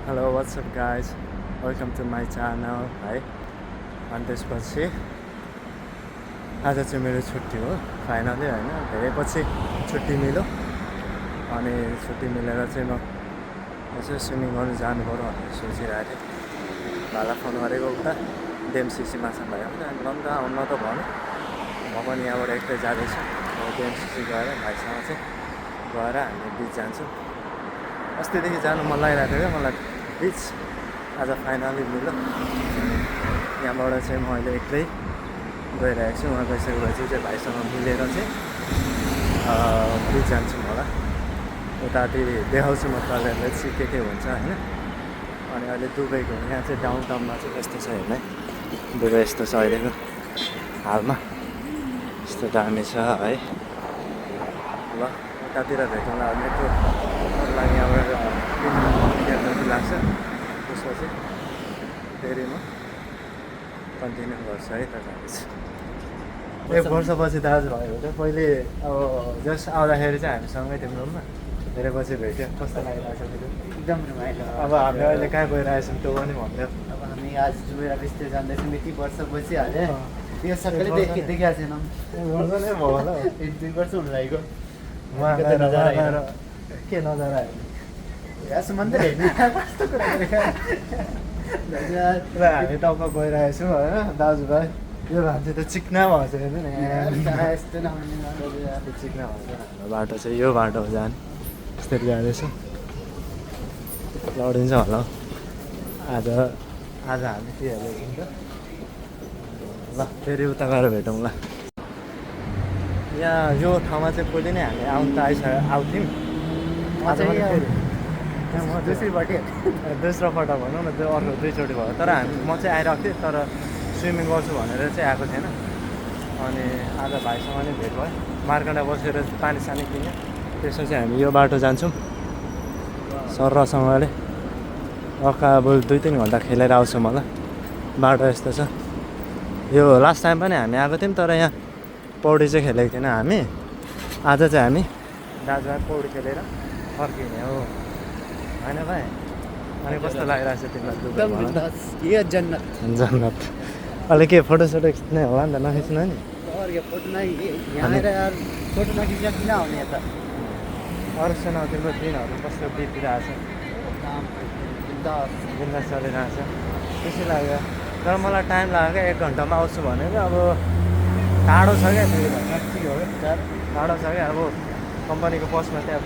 Hello what's up guys welcome to my channel है। अनि त्यसपछि आज चाहिँ मेरो छुट्टी हो फाइनली होइन, धेरै पछि छुट्टी मिल्यो। अनि छुट्टी मिलेर चाहिँ म यसो स्विमिङ गर्नु जानु पऱ्यो भनेर सोचिरहेको थिएँ। भाइलाई फोन गरेको उता डेमसिसीमा छ भाइ होइन, अन्त आउन त भन्यो। म पनि यहाँबाट एक्लै जाँदैछु, डेमसिसी गएर भाइसँग चाहिँ गएर हामी बिच जान्छौँ। अस्तिदेखि जानु मन लागिरहेको थियो क्या मलाई बिच, आज फाइनली मिल्यो। यहाँबाट चाहिँ म अहिले एक्लै गइरहेको छु। उहाँ गइसकेपछि चाहिँ भाइसँग मिलेर चाहिँ बिच जान्छौँ होला। उताति देखाउँछु म तपाईँहरूलाई चाहिँ के हुन्छ होइन। अनि अहिले दुबईको यहाँ चाहिँ डाउन टाउनमा चाहिँ कस्तो छ हेर्ने, दुबई यस्तो छ अहिलेको हालमा, यस्तो दामी छ है। ल उतातिर भेटौँला, मेट्रो लागि यहाँबाट 3 मिनट जति लाग्छ। त्यसपछि फेरि म कन्टिन्यू गर्छु है त जाँदैछु। 1 वर्षपछि दाजुभाइ भेट्यो। पहिले अब जस्ट आउँदाखेरि चाहिँ हामी सँगै थियौँ रुममा, धेरै पछि भेट्यो। कस्तो लागिरहेको छ फेरि? एकदम रमाइलो। अब हामी अहिले कहाँ गइरहेछौँ त्यो पनि भन्यो। अब हामी आज जुमेर बिस्तिर जाँदैछौँ। यति वर्ष बसिहाल्यो, त्यो सबैले देखिरहेको छैनौँ। नै भयो होला। 1-2 वर्ष हुनु लागेको। उहाँ गएर के नजारा यहाँ मन्दिर होइन, कस्तो कुरा ल हामी टक्क गइरहेछौँ होइन दाजुभाइ। यो मान्छे त चिक्ना भएछ हेर्नु नि, यस्तो चिक्ना भएछ। हाम्रो बाटो चाहिँ यो बाटो हो जाने, यस्तरी जाँदैछौँ। लडिन्छ होला हौ आज हामी के हेर्दैछौँ त। ल फेरि उता गएर भेटौँला। यहाँ यो ठाउँमा चाहिँ पहिले नै हामी आउनु त आउँथ्यौँ। आज पनि फेरि दोस्रो पल्ट भनौँ न, त्यो अर्को 2चोटि भयो। तर म चाहिँ आइरहेको थिएँ, तर स्विमिङ गर्छु भनेर चाहिँ आएको थिएन। अनि आज भाइसँग नै भेट भयो, मार्कन्डा बसेर पानी सानी किन्यो। त्यसपछि हामी यो बाटो जान्छौँ सरसँगले। अब 2-3 घन्टा खेलेर आउँछौँ होला। बाटो यस्तो छ। यो लास्ट टाइम पनि हामी आएको थियौँ, तर यहाँ पौडी चाहिँ खेलेको थिएन हामी। आज चाहिँ हामी दाजुभाइ पौडी खेलेर फर्किने हो होइन भाइ? अनि कस्तो लागिरहेको छ तिमीलाई? यो जन्नत जन्नत। अहिले के फोटोसोटो खिच्ने होला नि त, नखिच्नु नि? फोटो नै यहाँ आएर यार फोटो नखिचेर किन आउने यता? अरू सुनाउ, तिम्रो दिनहरू कस्तो बितिरहेको छ? बिन्दास चलिरहेको छ, खुसी लाग्यो। तर मलाई टाइम लाग्यो क्या, 1 घन्टामा आउँछु भनेको। अब टाढो छ क्या, फेरि साँच्चै हो क्या, टाढो छ क्या। अब कम्पनीको बसमा त्यहाँ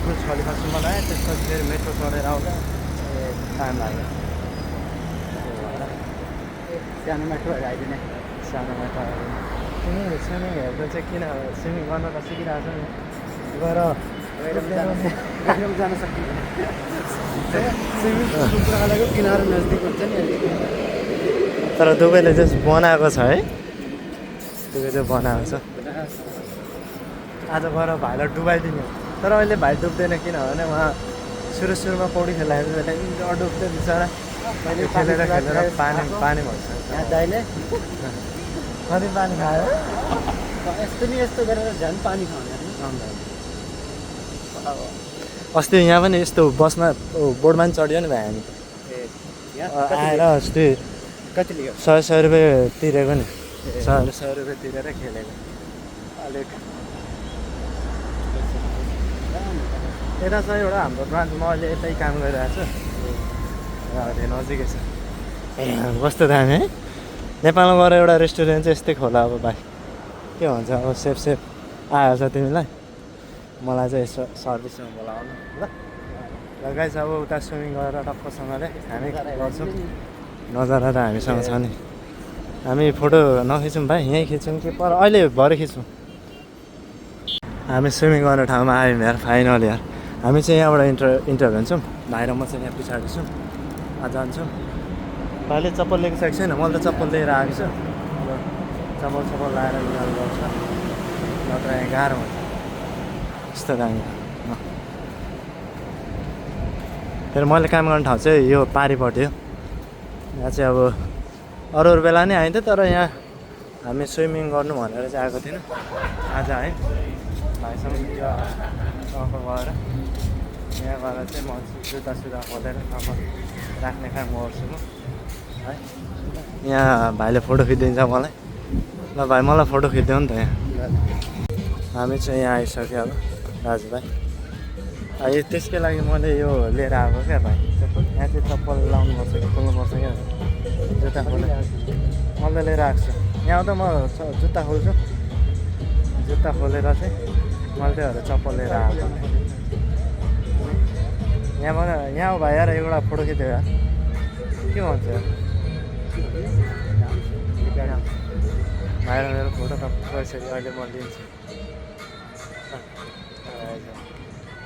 बुर्ज खलिफासम्म आएँ, त्यसपछि फेरि मेट्रो चढेर आउँदा टाइम लाग्यो। सानो मेट्रो आइदिने, सानो मेट्रो आइदिने। तिमी स्विमिङ हेर्दा चाहिँ किन स्विमिङ गर्न त सिकिरहेको छ नि, गएर जान सकिन्छ। स्विमिङ पुलको किनारा नजिक हुन्छ नि। तर दुबईले चाहिँ बनाएको छ है, दुबई चाहिँ बनाएको छ। आज गएर भाइलाई डुबाइदिने, तर अहिले भाइ डुब्दैन। किनभने उहाँ सुरुमा पौडी खेल्दाखेरि बेला डुब्दै बिचरा। अहिले खेलेर पानी भन्छ। यहाँ दाइले कति पानी खायो? यस्तो नि यस्तो गरेर झन् पानी खाउने। अस्ति यहाँ पनि यस्तो बसमा बोर्डमा पनि चढ्यो नि भाइ हामी। आएर अस्ति कति लियो? 100 रुपियाँ तिरेको नि। 100 रुपियाँ तिरेर खेलेको। अलिक यता छ एउटा हाम्रो ब्रान्च, म अहिले यतै काम गरिरहेको छु। धेरै नजिकै छ। कस्तो दामी है। नेपालमा गएर एउटा रेस्टुरेन्ट चाहिँ यस्तै खोला अब भाइ, के भन्छ अब सेफ आइहाल्छ तिमीलाई। मलाई चाहिँ यसो सर्भिसमा बोलाउनु ल। गाइस अब उता स्विमिङ गरेर टक्कसँगले हामी गर्छौँ। नजारा त हामीसँग छ नि। हामी फोटो नखिचौँ भाइ, यहीँ खिचौँ कि पर अहिले भरे खिचौँ? हामी स्विमिङ गर्ने ठाउँमा आयौँ यार, फाइनल यार। हामी चाहिँ यहाँबाट इन्टर हुन्छौँ, भाइ र म चाहिँ यहाँ पछाडि छौँ। जान्छौँ। भाइले चप्पल लिएको छ कि छैन? मैले त चप्पल लिएर आएको छु। चप्पल लाएर निकाल्नु पर्छ, नत्र यहाँ गाह्रो हुन्छ। यस्तो दामी। फेरि मैले काम गर्ने ठाउँ चाहिँ यो पारिपट्टि हो। यहाँ चाहिँ अब अरू बेला नै आइन्थ्यो, तर यहाँ हामी स्विमिङ गर्नु भनेर चाहिँ आएको थिएन। आज है भाइसँग गएर यहाँबाट चाहिँ म जुत्ता खोलेर राख्ने काम गर्छु म है। यहाँ भाइले फोटो खिचिदिन्छ मलाई। ल भाइ मलाई फोटो खिचिदियो नि त यहाँ। हामी चाहिँ यहाँ आइसक्यो अब दाजुभाइ। त्यसकै लागि मैले यो लिएर आएको क्या भाइ। यहाँ चाहिँ चप्पल लाउनुपर्छ कि खोल्नुपर्छ क्या जुत्ता खोले मैले लिएर आएको छु। यहाँ आउँदा म जुत्ता खोल्छु, जुत्ता खोलेर चाहिँ मैले त्यही भएर चप्पल लिएर आएको। यहाँबाट यहाँ भाइ यार एउटा फोटो खिच्यो यार, के भन्छ भाइर मेरो फोटो त कसरी अहिले म लिन्छु।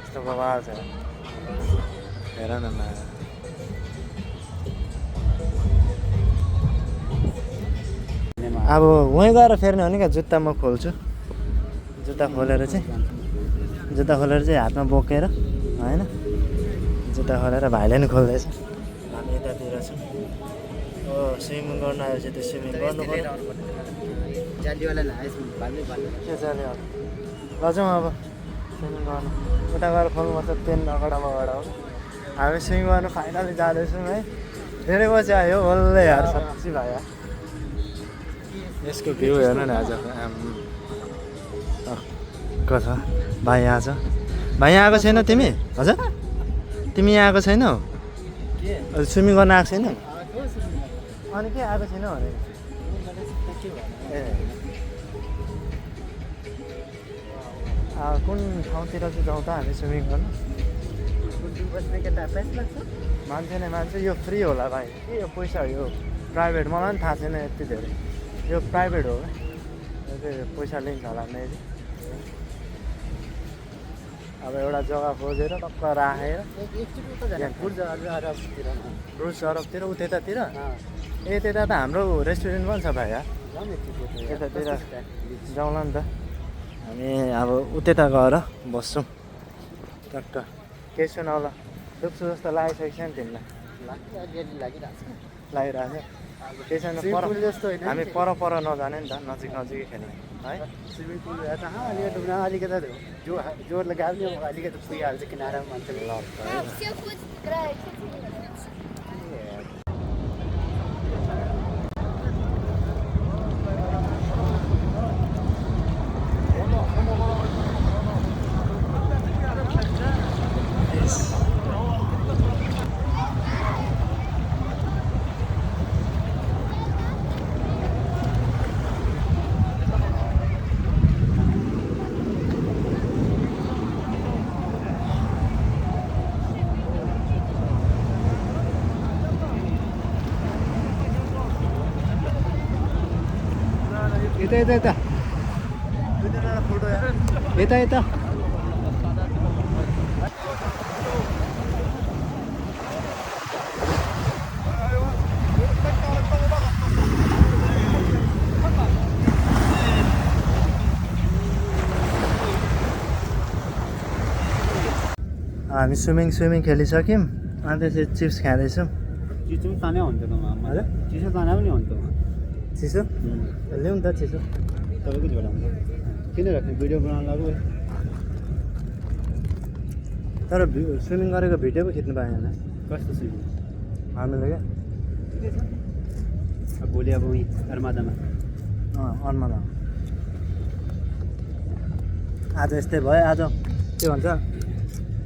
यस्तो बवाल छ हेर न माया। अब वहीँ गएर फेर्ने हो नि क्या। जुत्ता म खोल्छु, जुत्ता खोलेर चाहिँ हातमा बोकेर होइन, जुत्ता खोलेर भाइले नि खोल्दैछ। हामी यतातिर छौँ। हो स्विमिङ गर्नु आएपछि त्यो स्विमिङ गर्नु पर्यो। जालीवाला के जालीवाला लजाउँ अब स्विमिङ गर्नु। उता गएर खोल्नुपर्छ पेन अगाड हो। हामी स्विमिङ गर्नु फाइनली जाँदैछौँ है। धेरै पछि आयो बल्ल यार, साँच्ची भाइ। यसको भ्यू हेर्नु न आज कता भाइ यहाँ छ। भाइ यहाँ आएको छैन तिमी? हजुर तिमी यहाँ आएको छैनौ? स्विमिङ गर्न आएको छैनौ? अनि के आएको छैनौ भने ए कुन ठाउँतिर चाहिँ जाउँ त हामी स्विमिङ गर्नु? मान्छे नै मान्छे। यो फ्री होला भाइ के यो पैसा हो? यो प्राइभेट मलाई पनि थाहा छैन यति धेरै। यो प्राइभेट हो क्या, यो पैसा लिन्छ होला मेबी। अब एउटा जग्गा खोजेर टक्क राखेर ब्रुज अरबतिर उतैतिर ए त्यता त हाम्रो रेस्टुरेन्ट पनि छ भाइ यार। यतातिर जाउँला नि त हामी। अब उतैता गएर बस्छौँ टक्क। केही सुनाउला दुख्छु जस्तो लागिसकेको छ नि तिमीलाई? लागिरहेको छ केही छैन। हामी पर नजाने नि त, नजिकै खेल्ने है। स्विमिङ पुल अलिकति डुब्न अलिकति जोर लगायो भने अलिकति पुगिहाल्छ किनारामा मान्छेले। यता फोटो यता हामी स्विमिङ खेलिसक्यौँ। अनि त्यसपछि चिप्स खाँदैछौँ। चिसो पनि तानै हुन्छ त हजुर चिसो ताना पनि हुन्छ। चिसो ल्याउँ त चिसो। तपाईँको झोला हुन्छ किन राख्ने? भिडियो बनाउनु लाग्यो। तर स्विमिङ गरेको भिडियो पो खिच्नु पाएन। कस्तो स्विमिङ हामीले क्या अब भोलि अब उहीँ अर्मादामा अर्मादा आज यस्तै भयो। आज के भन्छ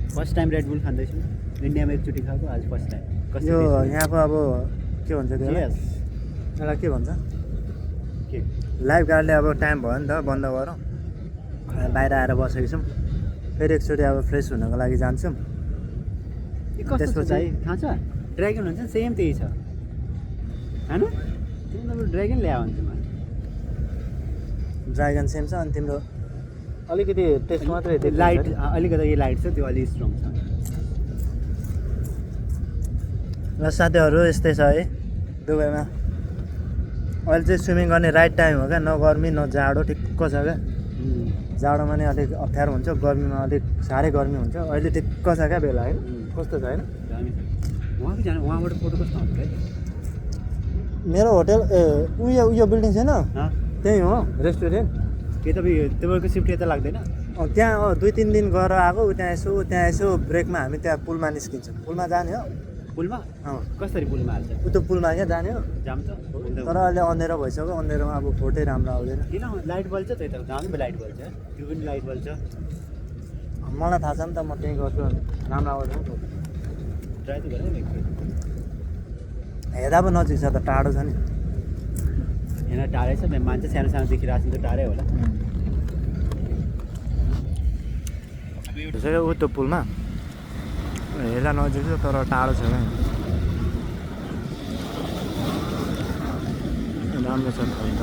फर्स्ट टाइम रेड बुल खाँदैछु। इन्डियामा एकचोटि खाएको, आज फर्स्ट टाइम। यो यहाँको अब के भन्छ त्यसलाई के भन्छ के लाइफ गार्डले अब टाइम भयो नि त बन्द गरौँ। बाहिर आएर बसेको छौँ। फेरि एकचोटि अब फ्रेस हुनको लागि जान्छौँ। त्यसपछि थाहा छ ड्रागन हुन्छ सेम त्यही छ होइन? तिम्रो ड्रागन ल्यायो भने चाहिँ ड्रागन सेम छ। अनि तिम्रो अलिकति टेस्ट मात्रै लाइट अलिकति यो लाइट छ, त्यो अलिक स्ट्रङ छ। ल साथीहरू यस्तै छ है दुबईमा। अहिले चाहिँ स्विमिङ गर्ने राइट टाइम हो क्या। न गर्मी न जाडो, ठिक्क छ क्या। जाडोमा नि अलिक अप्ठ्यारो हुन्छ, गर्मीमा अलिक साह्रै गर्मी हुन्छ। अहिले ठिक्क छ क्या बेला होइन? कस्तो छ होइन? उहाँको जानु उहाँबाट फोटो कस्तो आउँछ है? मेरो होटेल उयो बिल्डिङ छैन हाँ त्यही हो रेस्टुरेन्ट। के तपाईँ तपाईँको सिफ्ट यता लाग्दैन? त्यहाँ 2-3 दिन गएर आएको त्यहाँ यसो ब्रेकमा हामी त्यहाँ पुलमा निस्किन्छौँ पुलमा जाने हो पुलमा अँ कसरी पुलमा हाल्छ त्यो पुलमा क्या जाने हो जाम त तर अहिले अँधेरो भइसक्यो अँधेरोमा अब फोटै राम्रो आउँदैन किन लाइट बल्छ त्यही त जामै लाइट बल्छ त्यो पनि लाइट बल्छ मलाई थाहा छ नि त म त्यहीँ गर्छु अनि राम्रो आउँदैन ट्राई त गरेँ नि हेर्दा पो नजिक छ त टाढो छ नि यहाँ टाढै छ मान्छे सानो सानो देखिरहेको छ त टाढै होला त्यसैले ऊ त्यो पुलमा हेर्दा नजिक छ तर टाढो छ क्या राम्रो छ अन्त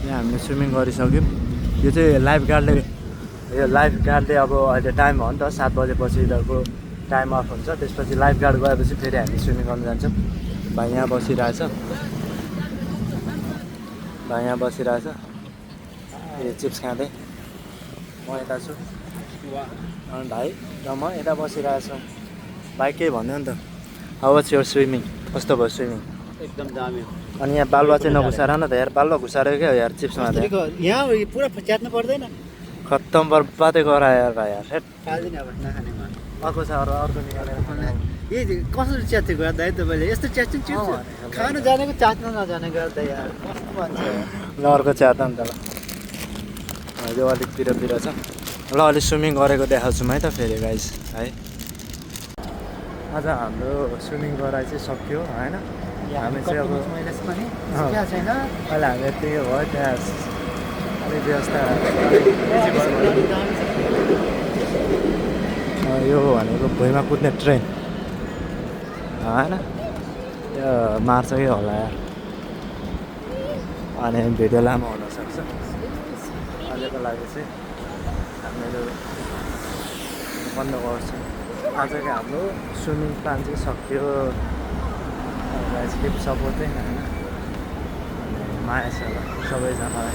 यहाँ हामीले स्विमिङ गरिसक्यौँ यो चाहिँ लाइफ गार्डले अब अहिले टाइम हो नि त 7 बजेपछि यिनीहरूको टाइम अफ हुन्छ त्यसपछि लाइफ गार्ड गएपछि फेरि हामी स्विमिङ गर्न जान्छौँ भाइ यहाँ बसिरहेछ ए चिप्स खाँदै म यता छु अनि भाइ र म यता बसिरहेछु भाइ केही भन्यो नि त हाउ वाज योर स्विमिङ कस्तो भयो स्विमिङ एकदम दामी हो अनि यहाँ बालुवा चाहिँ नघुसाएर न त यार बालुवा घुसाएर क्या यार चिप्समा त यहाँ पुरा च्यात्नु पर्दैन खत्तम बर्बादै गरायो यार भाइ यार हेट फाल्दैन अब नखानेमा अर्को छ अर्को निकालेर ए कसरी च्यात्थे गर्दा है तपाईँले यस्तो च्यात्छु चिप्स खानु जानेको चाट्न नजाने गर्दा यार कस्तो भन्छ ल अर्को च्यात नि त ल यो अलिक पिरो छ ल अलिक स्विमिङ गरेको देखाउँछु है त फेरि गाइस है आज हाम्रो स्विमिङ गराइ चाहिँ सक्यो होइन हामी चाहिँ अब छैन अहिले हामी त्यही भयो त्यहाँ अलिक व्यवस्था यो भनेको भुइँमा कुद्ने ट्रेन होइन यो मार्छ कि होला यार अनि भिडियो लामो हुनसक्छ अहिलेको लागि चाहिँ हामीहरू बन्द गर्छौँ आजको हाम्रो स्विमिङ प्लान चाहिँ सक्यो स्लिप सपोर्ट चाहिँ होइन माया छ सबैजनालाई